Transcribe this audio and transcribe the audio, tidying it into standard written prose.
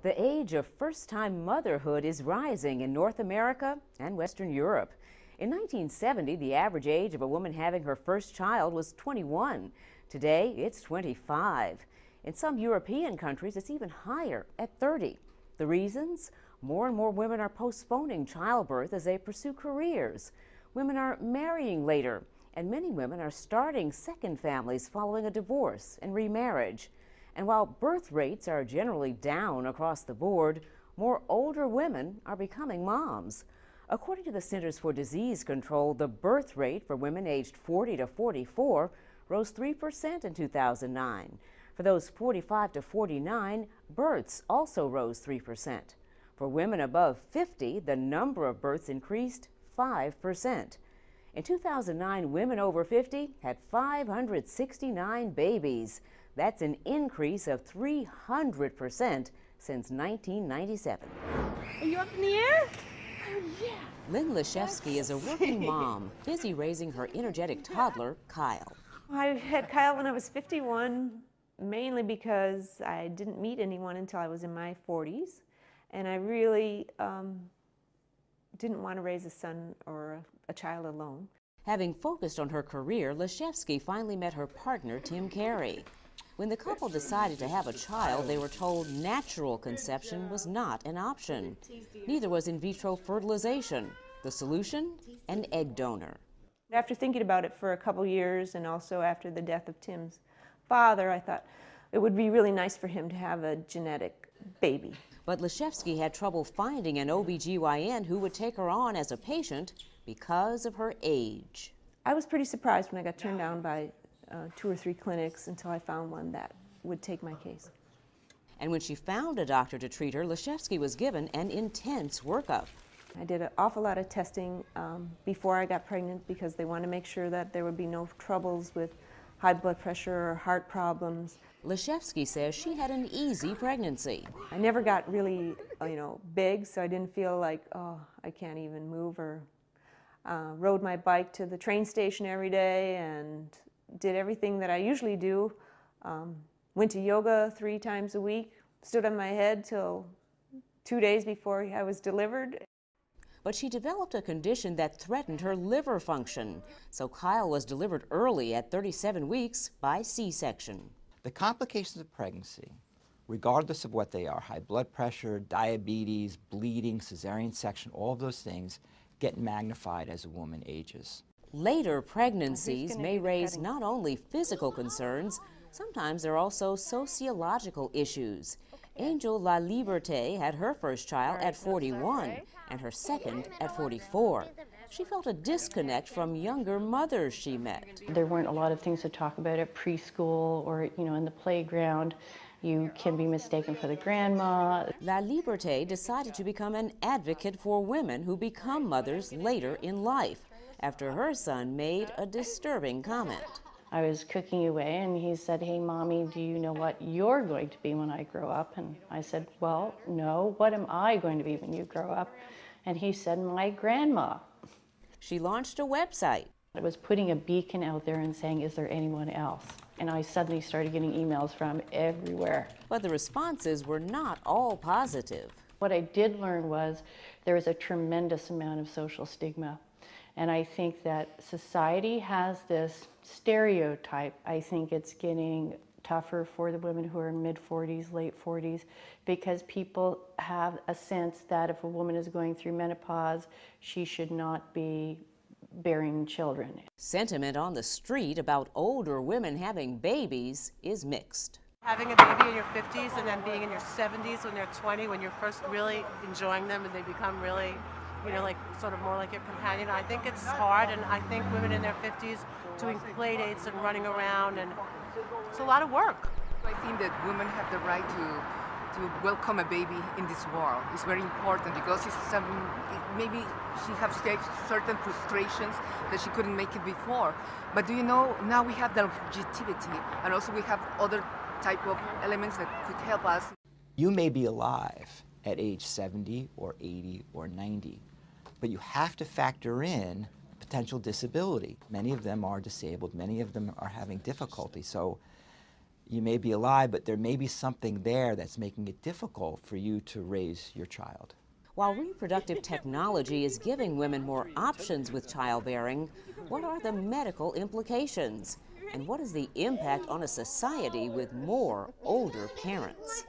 The age of first-time motherhood is rising in North America and Western Europe. In 1970, the average age of a woman having her first child was 21. Today, it's 25. In some European countries, it's even higher at 30. The reasons? More and more women are postponing childbirth as they pursue careers. Women are marrying later, and many women are starting second families following a divorce and remarriage. And while birth rates are generally down across the board, more older women are becoming moms. According to the Centers for Disease Control, the birth rate for women aged 40 to 44 rose 3% in 2009. For those 45 to 49, births also rose 3%. For women above 50, the number of births increased 5%. In 2009, women over 50 had 569 babies. That's an increase of 300% since 1997. Are you up in the air? Oh, yeah. Lynn Leszewski is a working mom, busy raising her energetic toddler, Kyle. I had Kyle when I was 51, mainly because I didn't meet anyone until I was in my 40s, and I really didn't want to raise a son or a child alone. Having focused on her career, Leszewski finally met her partner, Tim Carey. When the couple decided to have a child, they were told natural conception was not an option. Neither was in vitro fertilization. The solution? An egg donor. After thinking about it for a couple years, and also after the death of Tim's father, I thought it would be really nice for him to have a genetic baby. But Leszewski had trouble finding an OB/GYN who would take her on as a patient because of her age. I was pretty surprised when I got turned down by 2 or 3 clinics until I found one that would take my case. And when she found a doctor to treat her, Leszewski was given an intense workup. I did an awful lot of testing before I got pregnant because they wanted to make sure that there would be no troubles with high blood pressure or heart problems. Leszewski says she had an easy pregnancy. I never got really, big, so I didn't feel like, oh, I can't even move, or rode my bike to the train station every day and did everything that I usually do. Went to yoga 3 times a week, stood on my head till 2 days before I was delivered. But she developed a condition that threatened her liver function, so Kyle was delivered early at 37 weeks by C-section. The complications of pregnancy, regardless of what they are, high blood pressure, diabetes, bleeding, cesarean section, all of those things get magnified as a woman ages. Later pregnancies may raise not only physical concerns, sometimes there are also sociological issues. Angel La Liberté had her first child at 41 and her second at 44. She felt a disconnect from younger mothers she met. There weren't a lot of things to talk about at preschool or, in the playground. You can be mistaken for the grandma. La Liberté decided to become an advocate for women who become mothers later in life after her son made a disturbing comment. I was cooking away and he said, "Hey, Mommy, do you know what you're going to be when I grow up?" And I said, "Well, no, what am I going to be when you grow up?" And he said, "My grandma." She launched a website. It was putting a beacon out there and saying, "Is there anyone else?" And I suddenly started getting emails from everywhere. But the responses were not all positive. What I did learn was there is a tremendous amount of social stigma. And I think that society has this stereotype. I think it's getting tougher for the women who are in mid-40s, late 40s, because people have a sense that if a woman is going through menopause, she should not be bearing children. Sentiment on the street about older women having babies is mixed. Having a baby in your 50s and then being in your 70s when they're 20, when you're first really enjoying them and they become really, like sort of more like your companion. I think it's hard, and I think women in their 50s doing play dates and running around, and it's a lot of work. I think that women have the right to welcome a baby in this world. It's very important because it's something, maybe she has certain frustrations that she couldn't make it before. But do you know, now we have the longevity, and also we have other type of elements that could help us. You may be alive at age 70 or 80 or 90, but you have to factor in potential disability. Many of them are disabled, many of them are having difficulty. So You may be alive, but there may be something there that's making it difficult for you to raise your child. While reproductive technology is giving women more options with childbearing, what are the medical implications? And what is the impact on a society with more older parents?